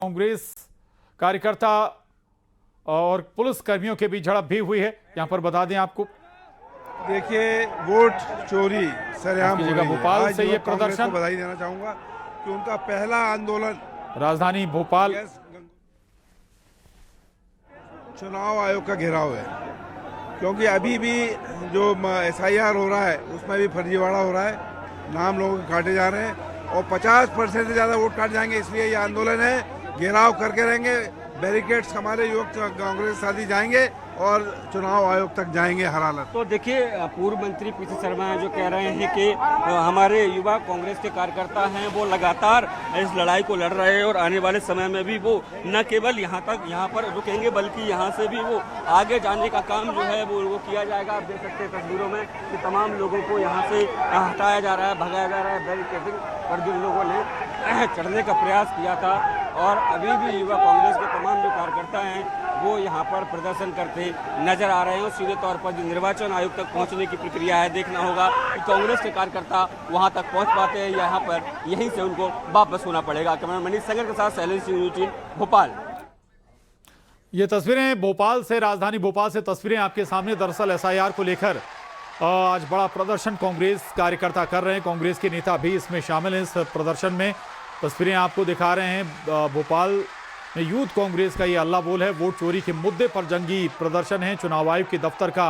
कांग्रेस कार्यकर्ता और पुलिस कर्मियों के बीच झड़प भी हुई है। यहां पर बता दें आपको, देखिए वोट चोरी सरेआम हो रही है। भोपाल से ये प्रदर्शन को बधाई देना चाहूंगा कि उनका पहला आंदोलन राजधानी भोपाल चुनाव आयोग का घेराव है, क्योंकि अभी भी जो SIR हो रहा है उसमें भी फर्जीवाड़ा हो रहा है, नाम लोगों के काटे जा रहे हैं और 50% से ज़्यादा वोट काट जाएंगे। इसलिए ये आंदोलन है, घेराव करके रहेंगे, बैरिकेड्स हमारे युवक कांग्रेस साथी जाएंगे और चुनाव आयोग तक जाएंगे हर हालत। तो देखिए, पूर्व मंत्री PC शर्मा जो कह रहे हैं कि हमारे युवा कांग्रेस के कार्यकर्ता हैं वो लगातार इस लड़ाई को लड़ रहे हैं और आने वाले समय में भी वो न केवल यहाँ पर रुकेंगे बल्कि यहाँ से भी वो आगे जाने का काम जो है वो किया जाएगा। आप देख सकते हैं तस्वीरों में कि तमाम लोगों को यहाँ से हटाया जा रहा है, भगाया जा रहा है। बैरिकेडिंग पर जिन लोगों ने चढ़ने का प्रयास किया था और अभी भी युवा कांग्रेस के तमाम जो कार्यकर्ता हैं वो यहाँ पर प्रदर्शन करते नजर आ रहे हैं। और सीधे तौर पर जो निर्वाचन आयोग तक पहुँचने की प्रक्रिया है, देखना होगा कि कांग्रेस के कार्यकर्ता वहाँ तक पहुँच पाते हैं, यहाँ पर यहीं से उनको वापस होना पड़ेगा। कैमरामैन मनीष संगर के साथ शैलेश सिंह, न्यूज़ 18 भोपाल। ये तस्वीरें भोपाल से, राजधानी भोपाल से तस्वीरें आपके सामने। दरअसल SIR को लेकर आज बड़ा प्रदर्शन कांग्रेस कार्यकर्ता कर रहे हैं। कांग्रेस के नेता भी इसमें शामिल हैं। इस प्रदर्शन में तस्वीरें आपको दिखा रहे हैं। भोपाल में यूथ कांग्रेस का ये अल्लाह बोल है। वोट चोरी के मुद्दे पर जंगी प्रदर्शन है। चुनाव आयोग के दफ्तर का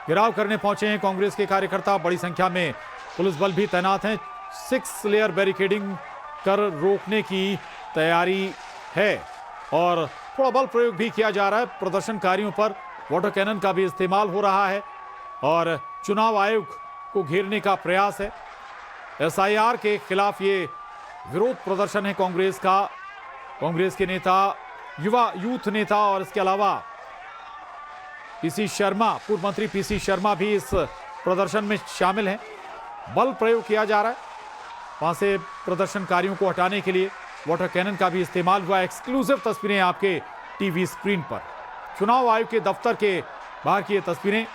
घेराव करने पहुंचे हैं कांग्रेस के कार्यकर्ता। बड़ी संख्या में पुलिस बल भी तैनात हैं। 6 लेयर बैरिकेडिंग कर रोकने की तैयारी है और थोड़ा बल प्रयोग भी किया जा रहा है। प्रदर्शनकारियों पर वाटर कैनन का भी इस्तेमाल हो रहा है और चुनाव आयोग को घेरने का प्रयास है। SIR के खिलाफ ये विरोध प्रदर्शन है कांग्रेस का। कांग्रेस के नेता, यूथ नेता और इसके अलावा PC शर्मा, पूर्व मंत्री PC शर्मा भी इस प्रदर्शन में शामिल हैं। बल प्रयोग किया जा रहा है। वहां से प्रदर्शनकारियों को हटाने के लिए वाटर कैनन का भी इस्तेमाल हुआ। एक्सक्लूसिव तस्वीरें आपके टीवी स्क्रीन पर। चुनाव आयोग के दफ्तर के बाहर की ये तस्वीरें।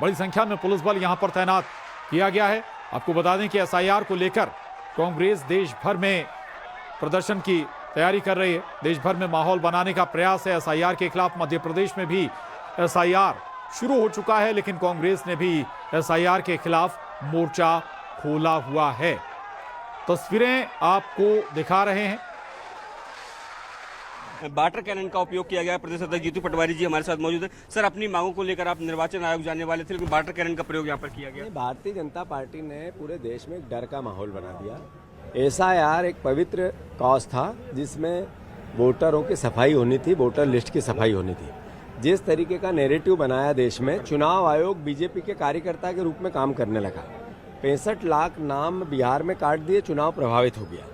बड़ी संख्या में पुलिस बल यहां पर तैनात किया गया है। आपको बता दें कि SIR को लेकर कांग्रेस देश भर में प्रदर्शन की तैयारी कर रही है। देश भर में माहौल बनाने का प्रयास है। SIR के खिलाफ मध्य प्रदेश में भी SIR शुरू हो चुका है, लेकिन कांग्रेस ने भी SIR के खिलाफ मोर्चा खोला हुआ है। तस्वीरें आपको दिखा रहे हैं। वाटर कैनन का उपयोग किया गया। प्रदेश अध्यक्ष जीतू पटवारी जी हमारे साथ मौजूद है। सर, अपनी मांगों को लेकर आप निर्वाचन आयोग जाने वाले थे, लेकिन वाटर कैनन का प्रयोग यहाँ पर किया गया। भारतीय जनता पार्टी ने पूरे देश में एक डर का माहौल बना दिया। SIR एक पवित्र कॉज था जिसमें वोटरों की सफाई होनी थी, वोटर लिस्ट की सफाई होनी थी। जिस तरीके का नैरेटिव बनाया देश में, चुनाव आयोग बीजेपी के कार्यकर्ता के रूप में काम करने लगा। 65 लाख नाम बिहार में काट दिए, चुनाव प्रभावित हो गया।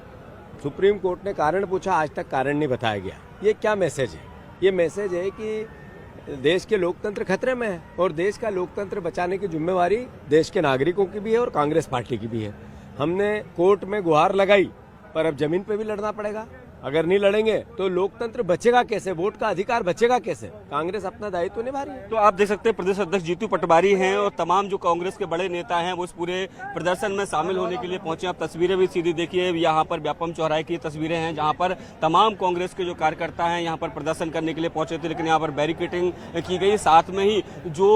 सुप्रीम कोर्ट ने कारण पूछा, आज तक कारण नहीं बताया गया। ये क्या मैसेज है? ये मैसेज है कि देश के लोकतंत्र खतरे में है और देश का लोकतंत्र बचाने की जिम्मेवारी देश के नागरिकों की भी है और कांग्रेस पार्टी की भी है। हमने कोर्ट में गुहार लगाई, पर अब जमीन पे भी लड़ना पड़ेगा। अगर नहीं लड़ेंगे तो लोकतंत्र बचेगा कैसे, वोट का अधिकार बचेगा कैसे? कांग्रेस अपना दायित्व निभा रही है। तो आप देख सकते हैं प्रदेश अध्यक्ष जीतू पटवारी हैं और तमाम जो कांग्रेस के बड़े नेता हैं वो इस पूरे प्रदर्शन में शामिल होने के लिए पहुंचे। आप तस्वीरें भी सीधी देखिए, यहाँ पर व्यापम चौराहे की तस्वीरें हैं जहाँ पर तमाम कांग्रेस के जो कार्यकर्ता हैं यहाँ पर प्रदर्शन करने के लिए पहुंचे थे, लेकिन यहाँ पर बैरिकेडिंग की गई। साथ में ही जो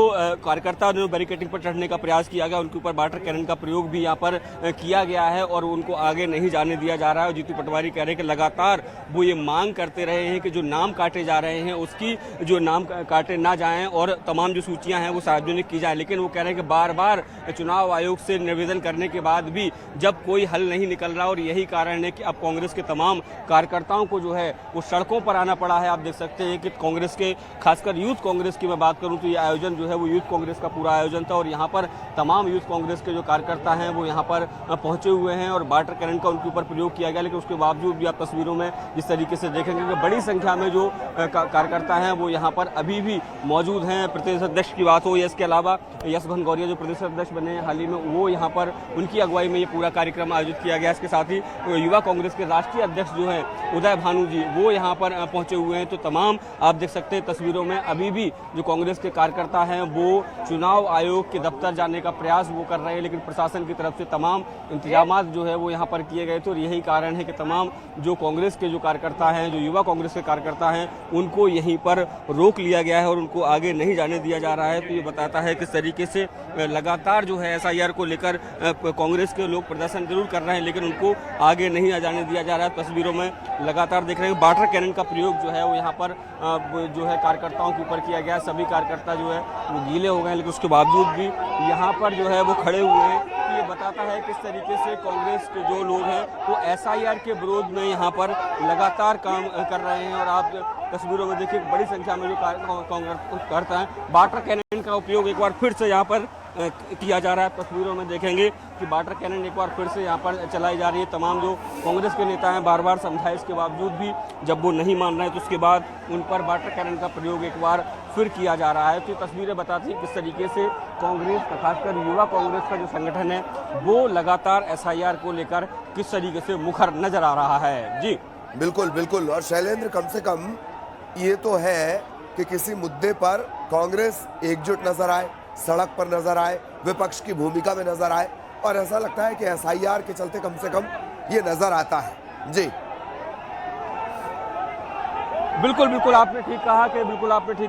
कार्यकर्ता ने बैरिकेडिंग पर चढ़ने का प्रयास किया गया उनके ऊपर वाटर कैनन का प्रयोग भी यहाँ पर किया गया है और उनको आगे नहीं जाने दिया जा रहा है। जीतू पटवारी कह रहे हैं कि लगातार वो ये मांग करते रहे हैं कि जो नाम काटे जा रहे हैं उसकी जो नाम काटे ना जाएं और तमाम जो सूचियां हैं वो सार्वजनिक की जाए। लेकिन वो कह रहे हैं कि बार बार चुनाव आयोग से निवेदन करने के बाद भी जब कोई हल नहीं निकल रहा और यही कारण है कि अब कांग्रेस के तमाम कार्यकर्ताओं को जो है वो सड़कों पर आना पड़ा है। आप देख सकते हैं कि कांग्रेस के, खासकर यूथ कांग्रेस की मैं बात करूं तो ये आयोजन जो है वो यूथ कांग्रेस का पूरा आयोजन था और यहाँ पर तमाम यूथ कांग्रेस के जो कार्यकर्ता हैं वो यहाँ पर पहुंचे हुए हैं और वाटर कैनन का उनके ऊपर प्रयोग किया गया। लेकिन उसके बावजूद भी आप तस्वीरों में जिस तरीके से देखेंगे कि बड़ी संख्या में जो कार्यकर्ता हैं वो यहाँ पर अभी भी मौजूद हैं। प्रदेश अध्यक्ष की बात हो या इसके अलावा यश भनगौरिया जो प्रदेश अध्यक्ष बने हाल ही में, वो यहाँ पर उनकी अगुवाई में ये पूरा कार्यक्रम आयोजित किया गया। इसके साथ ही युवा कांग्रेस के राष्ट्रीय अध्यक्ष जो है उदय भानु जी वो यहाँ पर पहुंचे हुए हैं। तो तमाम आप देख सकते हैं तस्वीरों में अभी भी जो कांग्रेस के कार्यकर्ता हैं वो चुनाव आयोग के दफ्तर जाने का प्रयास वो कर रहे हैं, लेकिन प्रशासन की तरफ से तमाम इंतजाम जो है वो यहाँ पर किए गए थे और यही कारण है कि तमाम जो कांग्रेस कांग्रेस के जो कार्यकर्ता हैं, जो युवा कांग्रेस के कार्यकर्ता हैं, उनको यहीं पर रोक लिया गया है और उनको आगे नहीं जाने दिया जा रहा है। तो ये बताता है किस तरीके से लगातार जो है SIR को लेकर कांग्रेस के लोग प्रदर्शन जरूर कर रहे हैं, लेकिन उनको आगे नहीं जाने दिया जा रहा है। तस्वीरों में लगातार देख रहे हैं वाटर कैनन का प्रयोग जो है वो यहाँ पर जो है कार्यकर्ताओं के ऊपर किया गया। सभी कार्यकर्ता जो है वो गीले हो गए हैं, लेकिन उसके बावजूद भी यहाँ पर जो है वो खड़े हुए हैं। ये बताता है किस तरीके से कांग्रेस के जो लोग हैं वो SIR के विरोध में यहाँ पर लगातार काम कर रहे हैं। और आप तस्वीरों में देखिए बड़ी संख्या में जो कांग्रेस करता है वाटर कैनन का उपयोग एक बार फिर से यहाँ पर किया जा रहा है। तस्वीरों में देखेंगे कि वाटर कैनन एक बार फिर से यहाँ पर चलाई जा रही है। तमाम जो कांग्रेस के नेता हैं बार बार समझाइश के बावजूद भी जब वो नहीं मान रहे हैं तो उसके बाद उन पर वाटर कैनन का प्रयोग एक बार फिर किया जा रहा है। तो तस्वीरें बताती हैं किस तरीके से कांग्रेस खासकर युवा कांग्रेस का जो संगठन है वो लगातार SIR को लेकर किस तरीके से मुखर नजर आ रहा है। जी बिल्कुल बिल्कुल। और शैलेंद्र, कम से कम ये तो है कि किसी मुद्दे पर कांग्रेस एकजुट नजर आए, सड़क पर नजर आए, विपक्ष की भूमिका में नजर आए, और ऐसा लगता है कि SIR के चलते कम से कम ये नजर आता है। जी बिल्कुल बिल्कुल आपने ठीक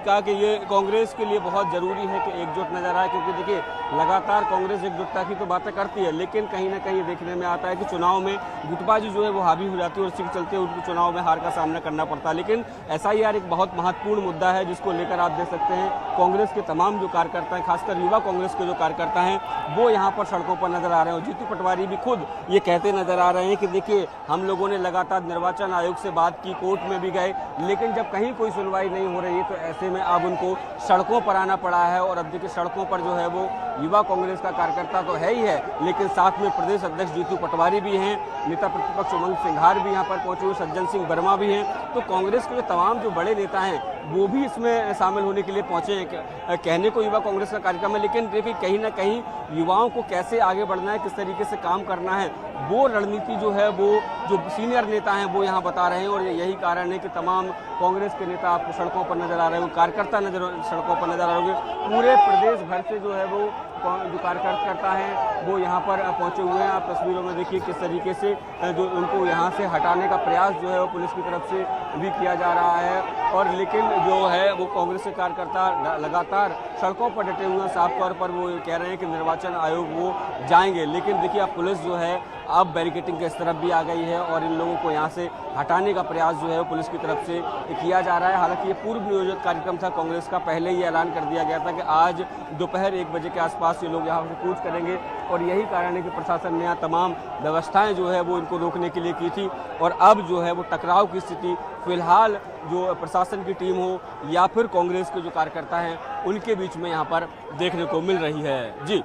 कहा कि ये कांग्रेस के लिए बहुत जरूरी है कि एकजुट नजर आए, क्योंकि देखिए लगातार कांग्रेस एकजुटता की तो बातें करती है, लेकिन कहीं ना कहीं देखने में आता है कि चुनाव में गुटबाजी जो है वो हावी हो जाती है और इसी के चलते उनको चुनाव में हार का सामना करना पड़ता है। लेकिन SIR एक बहुत महत्वपूर्ण मुद्दा है जिसको लेकर आप देख सकते हैं कांग्रेस के तमाम जो कार्यकर्ता हैं, खासकर युवा कांग्रेस के जो कार्यकर्ता हैं वो यहाँ पर सड़कों पर नजर आ रहे हैं। और जीतू पटवारी भी खुद ये कहते नजर आ रहे हैं कि देखिए हम लोगों ने लगातार निर्वाचन आयोग से बात की, कोर्ट में भी गए, लेकिन जब कहीं कोई सुनवाई नहीं हो रही है तो ऐसे में अब उनको सड़कों पर आना पड़ा है। और अब देखिए सड़कों पर जो है वो युवा कांग्रेस का कार्यकर्ता तो है ही है, लेकिन साथ में प्रदेश अध्यक्ष जीतू पटवारी भी हैं, नेता प्रतिपक्ष उमंग सिंघार भी यहाँ पर पहुंचे हुए, सज्जन सिंह वर्मा भी हैं। तो कांग्रेस के जो तमाम जो बड़े नेता हैं वो भी इसमें शामिल होने के लिए पहुंचे हैं। कहने को युवा कांग्रेस का कार्यक्रम है, लेकिन देखिए कहीं ना कहीं युवाओं को कैसे आगे बढ़ना है, किस तरीके से काम करना है, वो रणनीति जो है वो जो सीनियर नेता हैं वो यहाँ बता रहे हैं। और यही कारण है कि तमाम कांग्रेस के नेता आपको सड़कों पर नजर आ रहे होंगे, कार्यकर्ता सड़कों पर नजर आ रहे होंगे। पूरे प्रदेश भर से जो है वो जो कार्यकर्ता हैं वो यहाँ पर पहुंचे हुए हैं। आप तस्वीरों में देखिए किस तरीके से जो उनको यहाँ से हटाने का प्रयास जो है वो पुलिस की तरफ से भी किया जा रहा है। और लेकिन जो है वो कांग्रेस के कार्यकर्ता लगातार सड़कों पर डटे हुए हैं। साफ तौर पर वो कह रहे हैं कि निर्वाचन आयोग वो जाएंगे, लेकिन देखिए अब पुलिस जो है अब बैरिकेडिंग के इस तरफ भी आ गई है और इन लोगों को यहाँ से हटाने का प्रयास जो है वो पुलिस की तरफ से किया जा रहा है। हालांकि ये पूर्व नियोजित कार्यक्रम था कांग्रेस का, पहले ही ऐलान कर दिया गया था कि आज दोपहर 1 बजे के आसपास ये लोग यहाँ से कूच करेंगे। और यही कारण है कि प्रशासन ने यहाँ तमाम व्यवस्थाएं जो है वो इनको रोकने के लिए की थी। और अब जो है वो टकराव की स्थिति फिलहाल जो प्रशासन की टीम हो या फिर कांग्रेस के जो कार्यकर्ता हैं उनके बीच में यहाँ पर देखने को मिल रही है। जी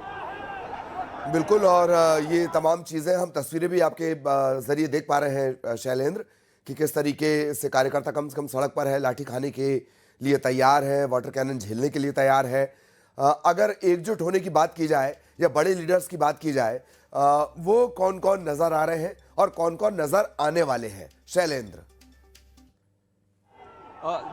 बिल्कुल। और ये तमाम चीज़ें हम तस्वीरें भी आपके जरिए देख पा रहे हैं शैलेंद्र, कि किस तरीके से कार्यकर्ता कम से कम सड़क पर है, लाठी खाने के लिए तैयार है, वाटर कैनन झेलने के लिए तैयार है। अगर एकजुट होने की बात की जाए या बड़े लीडर्स की बात की जाए, वो कौन कौन नजर आ रहे हैं और कौन कौन नजर आने वाले हैं शैलेंद्र?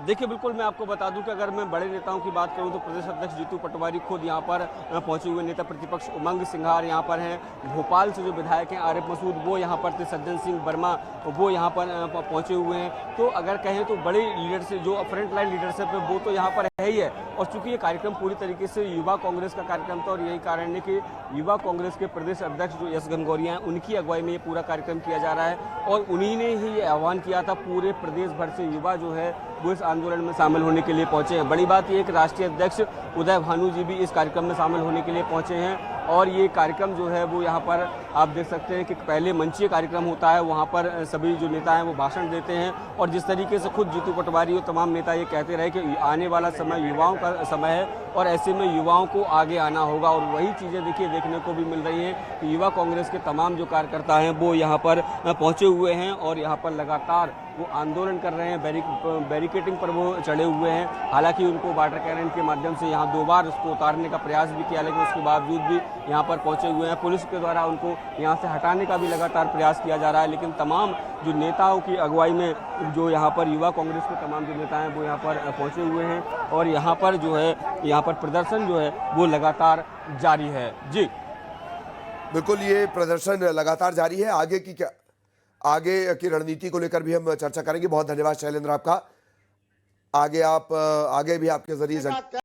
देखिए बिल्कुल मैं आपको बता दूं कि अगर मैं बड़े नेताओं की बात करूं तो प्रदेश अध्यक्ष जीतू पटवारी खुद यहां पर पहुंचे हुए, नेता प्रतिपक्ष उमंग सिंघार यहां पर हैं, भोपाल से जो विधायक हैं आरिफ मसूद वो यहां पर थे, सज्जन सिंह वर्मा वो यहां पर पहुंचे हुए हैं। तो अगर कहें तो बड़े लीडरशिप जो फ्रंट लाइन लीडरशिप है वो तो यहाँ पर है ही है। और चूंकि ये कार्यक्रम पूरी तरीके से युवा कांग्रेस का कार्यक्रम था और यही कारण है कि युवा कांग्रेस के प्रदेश अध्यक्ष जो एस घनघोरिया हैं उनकी अगुवाई में ये पूरा कार्यक्रम किया जा रहा है। और उन्हीं ने ही ये आह्वान किया था, पूरे प्रदेश भर से युवा जो है वो इस आंदोलन में शामिल होने के लिए पहुंचे हैं। बड़ी बात यह है कि राष्ट्रीय अध्यक्ष उदय भानु जी भी इस कार्यक्रम में शामिल होने के लिए पहुंचे हैं। और ये कार्यक्रम जो है वो यहाँ पर आप देख सकते हैं कि पहले मंचीय कार्यक्रम होता है, वहाँ पर सभी जो नेता हैं वो भाषण देते हैं। और जिस तरीके से खुद जीतू पटवारी और तमाम नेता ये कहते रहे कि आने वाला समय युवाओं का समय है और ऐसे में युवाओं को आगे आना होगा। और वही चीज़ें देखिए देखने को भी मिल रही हैं कि युवा कांग्रेस के तमाम जो कार्यकर्ता हैं वो यहाँ पर पहुँचे हुए हैं और यहाँ पर लगातार वो आंदोलन कर रहे हैं, बैरिकेडिंग पर वो चढ़े हुए हैं। हालांकि उनको वाटर कैनन के माध्यम से यहाँ 2 बार उसको उतारने का प्रयास भी किया, लेकिन उसके बावजूद भी यहाँ पर पहुँचे हुए हैं। पुलिस के द्वारा उनको यहाँ से हटाने का भी लगातार प्रयास किया जा रहा है। लेकिन तमाम जो नेताओं की अगुवाई में जो यहाँ पर युवा कांग्रेस के तमाम जो नेता हैं वो यहाँ पर पहुँचे हुए हैं और यहाँ पर जो है यहाँ पर प्रदर्शन जो है वो लगातार जारी है। जी बिल्कुल, ये प्रदर्शन लगातार जारी है। आगे की क्या आगे की रणनीति को लेकर भी हम चर्चा करेंगे। बहुत धन्यवाद शैलेंद्र आपका। आगे भी आपके जरिए